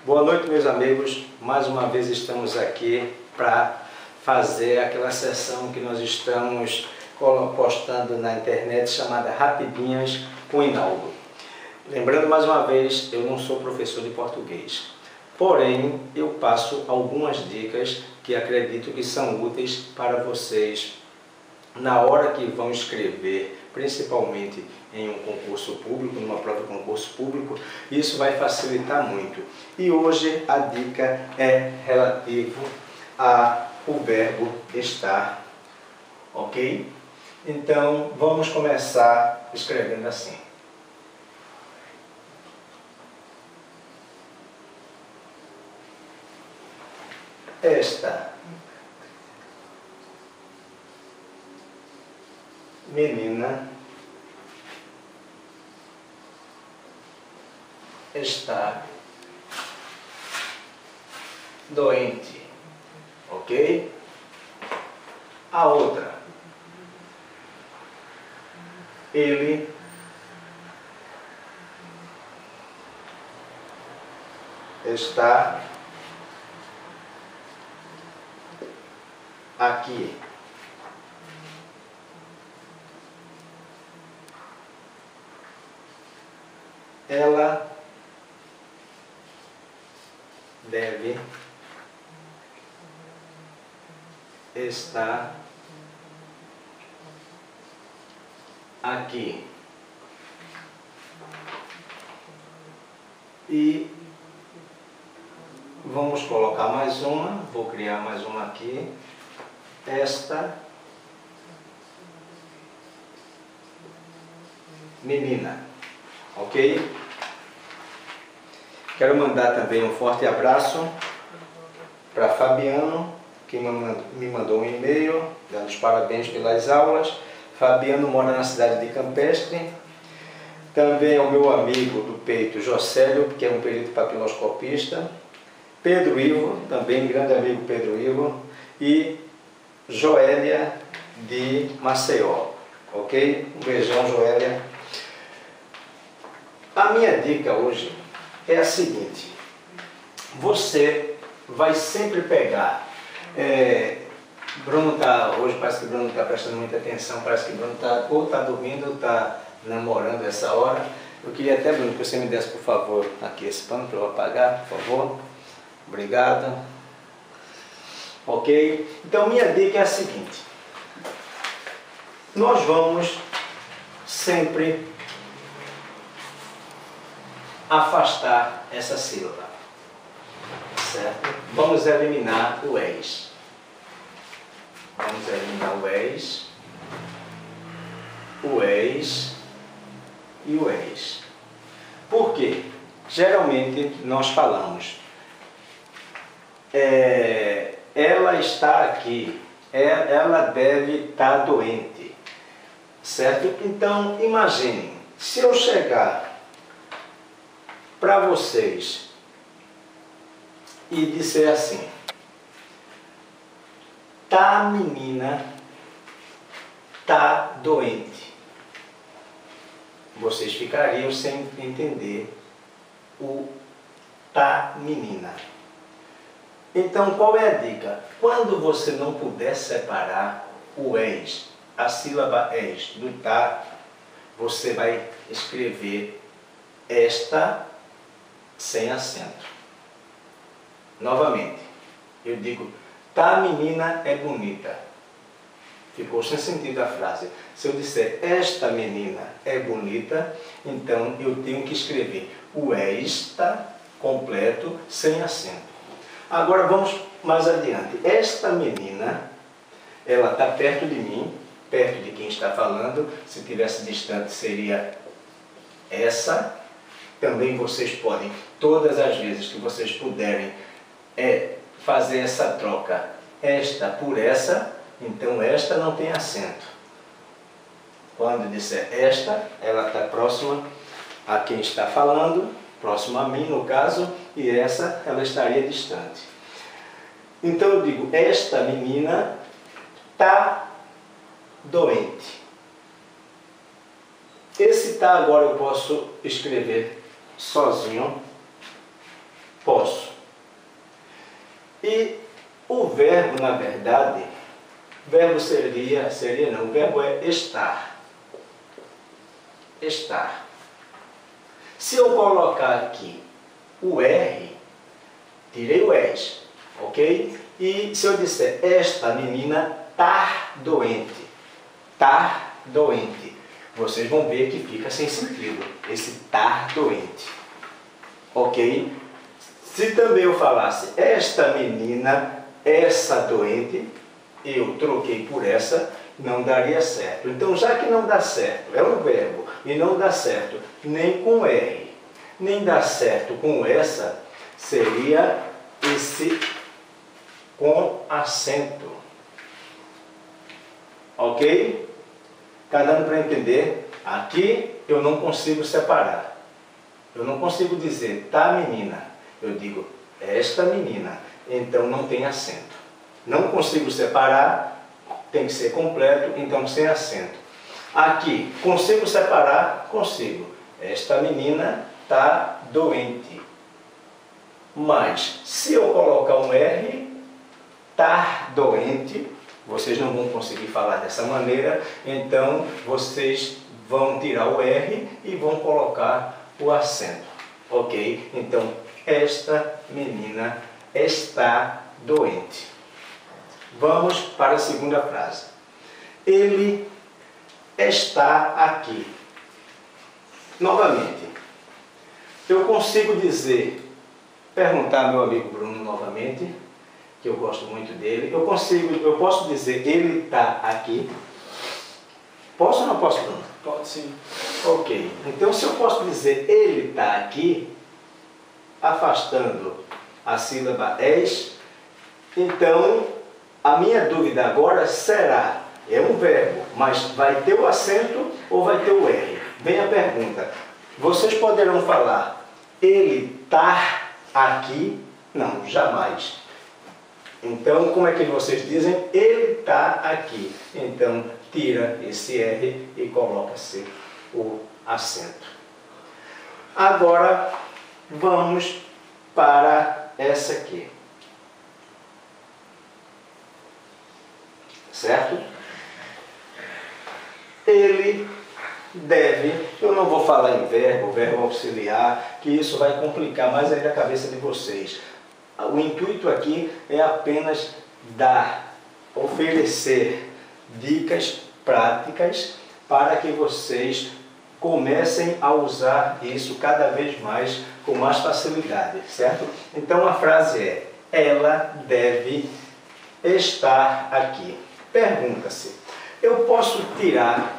Boa noite, meus amigos. Mais uma vez estamos aqui para fazer aquela sessão que nós estamos postando na internet chamada Rapidinhas com Hinaldo. Lembrando mais uma vez, eu não sou professor de português, porém eu passo algumas dicas que acredito que são úteis para vocês na hora que vão escrever, principalmente em um concurso público, numa prova de concurso público. Isso vai facilitar muito. E hoje a dica é relativo ao verbo estar, ok? Então vamos começar escrevendo assim. Esta menina está doente, ok? A outra, ele está aqui. Ela deve estar aqui. E vamos colocar mais uma, vou criar mais uma aqui. Esta menina, ok? Quero mandar também um forte abraço para Fabiano, que me mandou um e-mail dando os parabéns pelas aulas. Fabiano mora na cidade de Campestre. Também ao meu amigo do peito, Jocélio, que é um perito papiloscopista. Pedro Ivo, também grande amigo Pedro Ivo. E Joélia de Maceió, ok? Um beijão, Joélia. A minha dica hoje é a seguinte: você vai sempre pegar, Bruno hoje parece que Bruno está prestando muita atenção, parece que Bruno ou está dormindo ou está namorando essa hora. Eu queria até, Bruno, que você me desse, por favor, aqui esse pano para eu apagar, por favor. Obrigado. Ok? Então minha dica é a seguinte: nós vamos sempre afastar essa sílaba, certo? Vamos eliminar o és. Vamos eliminar o és e o és. Por quê? Geralmente nós falamos ela está aqui, ela deve estar doente, certo? Então imaginem, se eu chegar para vocês e disser assim: tá, menina, tá doente, vocês ficariam sem entender o tá, menina. Então qual é a dica? Quando você não puder separar o és, a sílaba és do tá, você vai escrever esta sem acento. Novamente, eu digo, tá, menina é bonita. Ficou sem sentido a frase. Se eu disser esta menina é bonita, então eu tenho que escrever o esta completo sem acento. Agora vamos mais adiante. Esta menina, ela está perto de mim, perto de quem está falando. Se tivesse distante seria essa. Também vocês podem, todas as vezes que vocês puderem, fazer essa troca, esta por essa. Então esta não tem acento. Quando disser esta, ela está próxima a quem está falando, próxima a mim no caso, e essa ela estaria distante. Então eu digo, esta menina está doente. Esse tá agora eu posso escrever sozinho, Posso. E o verbo, na verdade, o verbo o verbo é estar. Estar. Se eu colocar aqui o R, tirei o S, ok? E se eu disser, esta menina tá doente. Tá doente. Vocês vão ver que fica sem sentido, esse tá doente. Ok? Se também eu falasse, esta menina, essa doente, eu troquei por essa, não daria certo. Então, já que não dá certo, é um verbo, e não dá certo nem com R, nem dá certo com essa, seria esse com acento. Ok? Está dando para entender? Aqui eu não consigo separar. Eu não consigo dizer, tá menina. Eu digo, esta menina. Então não tem acento. Não consigo separar, tem que ser completo, então sem acento. Aqui, consigo separar? Consigo. Esta menina tá doente. Mas, se eu colocar um R, tá doente, vocês não vão conseguir falar dessa maneira, então vocês vão tirar o R e vão colocar o acento. Ok? Então, esta menina está doente. Vamos para a segunda frase. Ele está aqui. Novamente, eu consigo dizer, perguntar ao meu amigo Bruno novamente, que eu gosto muito dele, eu posso dizer, ele está aqui. Posso ou não posso, Bruno? Pode sim. Ok. Então, se eu posso dizer, ele está aqui, afastando a sílaba es, então, a minha dúvida agora será, é um verbo, mas vai ter o acento ou vai ter o R? Vem a pergunta. Vocês poderão falar, ele está aqui? Não, jamais. Então, como é que vocês dizem? Ele está aqui. Então, tira esse R e coloca-se o acento. Agora, vamos para essa aqui. Certo? Ele deve, eu não vou falar em verbo auxiliar, que isso vai complicar mais ainda a cabeça de vocês. O intuito aqui é apenas dar, oferecer dicas práticas para que vocês comecem a usar isso cada vez mais com mais facilidade, certo? Então a frase é, ela deve estar aqui. Pergunta-se, eu posso tirar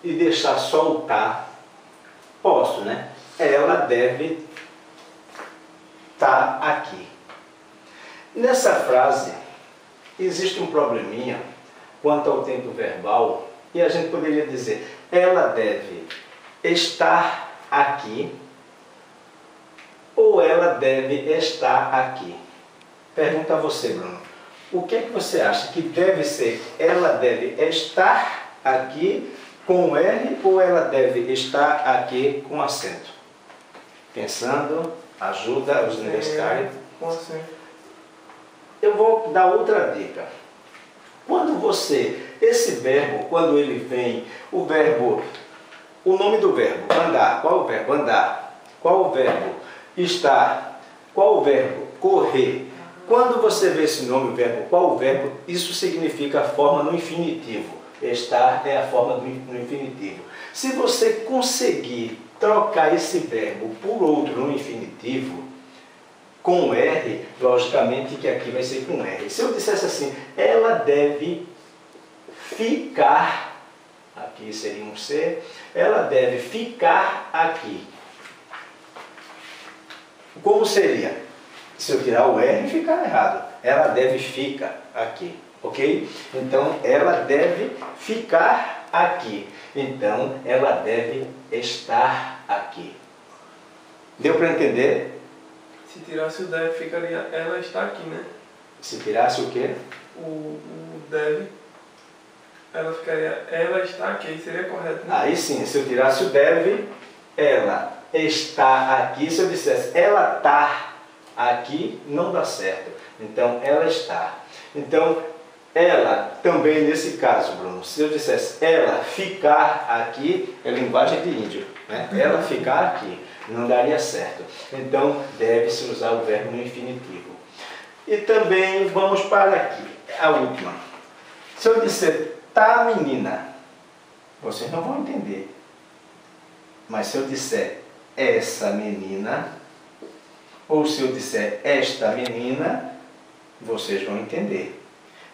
e deixar só o tá? Posso, né? Ela deve estar aqui. Nessa frase, existe um probleminha quanto ao tempo verbal, e a gente poderia dizer, ela deve estar aqui, ou ela deve estar aqui. Pergunta a você, Bruno. O que é que você acha que deve ser? Ela deve estar aqui com R ou ela deve estar aqui com acento? Pensando, ajuda os universitários. Com acento. Eu vou dar outra dica. Quando esse verbo, quando ele vem, o nome do verbo, andar, qual o verbo? Andar. Qual o verbo? Estar. Qual o verbo? Correr. Quando você vê esse nome, o verbo, qual o verbo? Isso significa a forma no infinitivo. Estar é a forma no infinitivo. Se você conseguir trocar esse verbo por outro no infinitivo, com R, logicamente que aqui vai ser com R. Se eu dissesse assim, ela deve ficar, aqui seria um C, ela deve ficar aqui. Como seria? Se eu tirar o R, fica errado. Ela deve ficar aqui, ok? Então, ela deve ficar aqui. Então, ela deve estar aqui. Deu para entender? Se tirasse o deve, ficaria ela está aqui, né? Se tirasse o quê? O deve. Ela ficaria, ela está aqui, seria correto, né? Aí sim, se eu tirasse o deve, ela está aqui. Se eu dissesse ela está aqui, não dá certo. Então, ela está. Então, ela também nesse caso, Bruno, se eu dissesse ela ficar aqui, é linguagem de índio, né? Ela ficar aqui, não daria certo. Então, deve-se usar o verbo no infinitivo. E também vamos para aqui, a última. Se eu disser tá menina, vocês não vão entender. Mas se eu disser essa menina, ou se eu disser esta menina, vocês vão entender.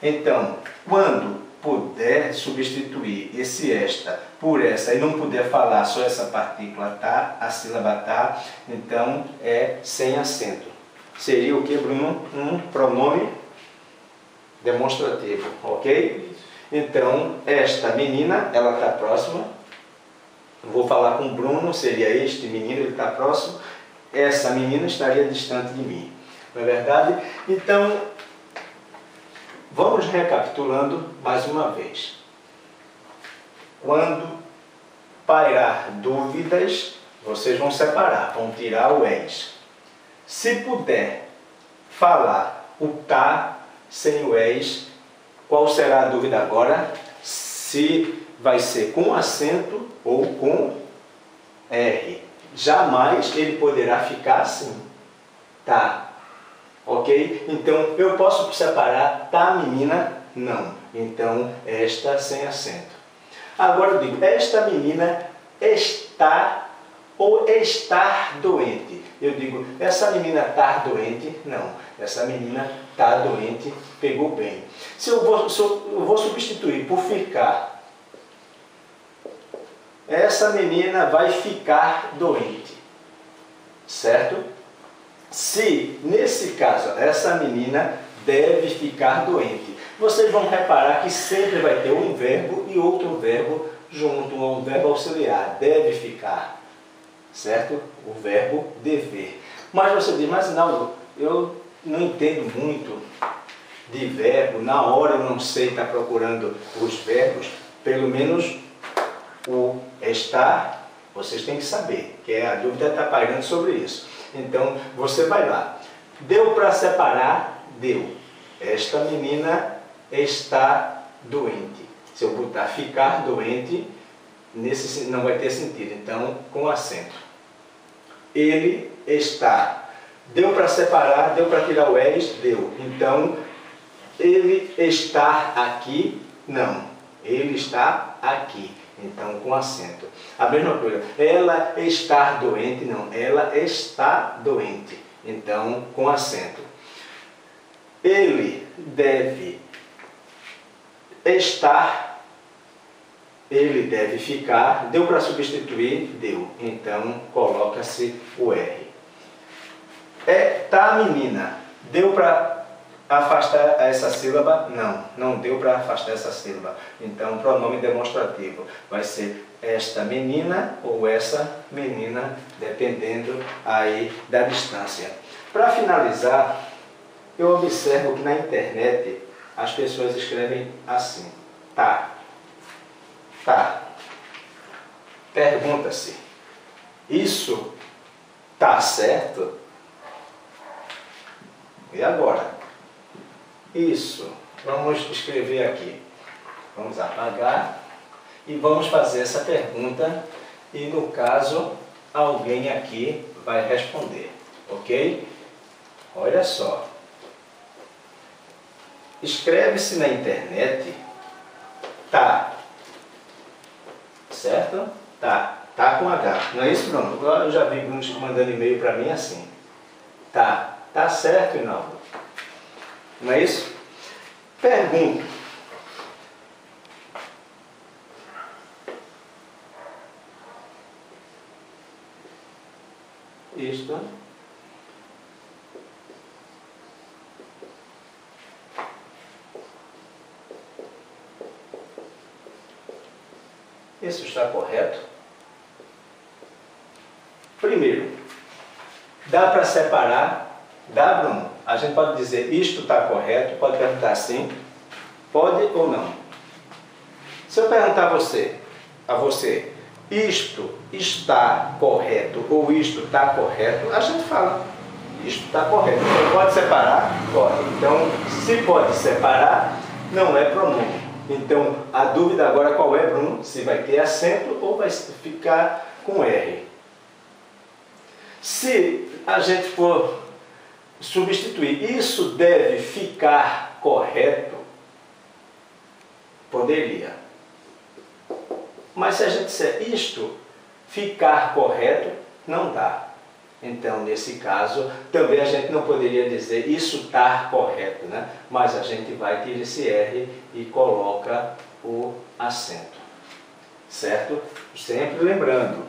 Então, quando puder substituir esse esta por essa e não puder falar só essa partícula tá, a sílaba tá, então é sem acento. Seria o que, Bruno? Um pronome demonstrativo, ok? Então, esta menina, ela está próxima. Eu vou falar com o Bruno, seria este menino, ele está próximo. Essa menina estaria distante de mim. Não é verdade? Então, vamos recapitulando mais uma vez. Quando pairar dúvidas, vocês vão separar, vão tirar o és. Se puder falar o tá sem o és, qual será a dúvida agora? Se vai ser com acento ou com R. Jamais ele poderá ficar assim. Tá. Ok? Então, eu posso separar tá menina? Não. Então, esta sem acento. Agora eu digo, esta menina está ou estar doente. Eu digo, essa menina está doente? Não. Essa menina está doente, pegou bem. Se eu vou substituir por ficar, essa menina vai ficar doente. Certo? Se, nesse caso, essa menina deve ficar doente. Vocês vão reparar que sempre vai ter um verbo e outro verbo junto, um verbo auxiliar. Deve ficar. Certo? O verbo dever. Mas você diz, mas não, eu não entendo muito de verbo, na hora eu não sei estar procurando os verbos, pelo menos o estar, vocês têm que saber, que a dúvida está pairando sobre isso. Então, você vai lá. Deu para separar? Deu. Esta menina está doente. Se eu botar ficar doente, não vai ter sentido. Então, com acento. Ele está. Deu para separar? Deu para tirar o és? Deu. Então, ele está aqui? Não. Ele está aqui. Então, com acento. A mesma coisa. Ela está doente? Não. Ela está doente. Então, com acento. Ele deve estar. Ele deve ficar. Deu para substituir? Deu. Então, coloca-se o R. Tá menina. Deu para afastar essa sílaba? Não, não deu para afastar essa sílaba. Então, pronome demonstrativo vai ser esta menina ou essa menina, dependendo aí da distância. Para finalizar, eu observo que na internet as pessoas escrevem assim, tá, tá. Pergunta-se, isso tá certo? E agora? Isso. Vamos escrever aqui. Vamos apagar e vamos fazer essa pergunta e, no caso, alguém aqui vai responder. Ok? Olha só. Escreve-se na internet tá. Certo? Tá. Tá com H. Não é isso, Bruno? Eu já vi Bruno mandando e-mail para mim assim. Tá. Tá certo, Inaldo? Não é isso? Pergunta. Isto. Isso está correto? Primeiro, dá para separar? Dá, Bruno? A gente pode dizer isto está correto, pode perguntar sim, pode ou não? Se eu perguntar a você, isto está correto ou isto está correto, a gente fala, isto está correto. Então, pode separar? Pode. Então, se pode separar, não é pronome. Então, a dúvida agora qual é, Bruno? Se vai ter acento ou vai ficar com R. Se a gente for substituir, isso deve ficar correto, poderia. Mas se a gente disser isto ficar correto, não dá. Então, nesse caso, também a gente não poderia dizer isso está correto, né? Mas a gente vai tirar esse R e coloca o acento, certo? Sempre lembrando,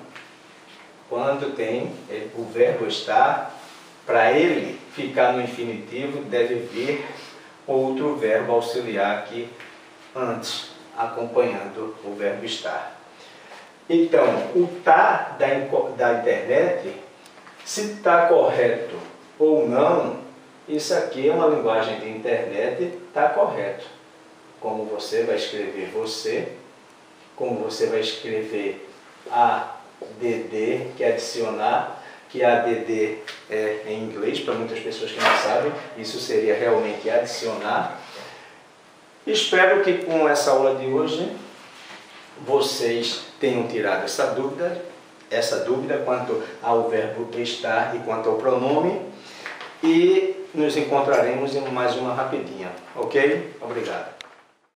quando tem o verbo estar, para ele ficar no infinitivo, deve vir outro verbo auxiliar aqui antes, acompanhando o verbo estar. Então, o tá da internet, se está correto ou não, isso aqui é uma linguagem de internet, está correto. Como você vai escrever você, como você vai escrever ADD, que é adicionar, que ADD é em inglês, para muitas pessoas que não sabem, isso seria realmente adicionar. Espero que com essa aula de hoje vocês tenham tirado essa dúvida quanto ao verbo estar e quanto ao pronome, e nos encontraremos em mais uma rapidinha, ok? Obrigado.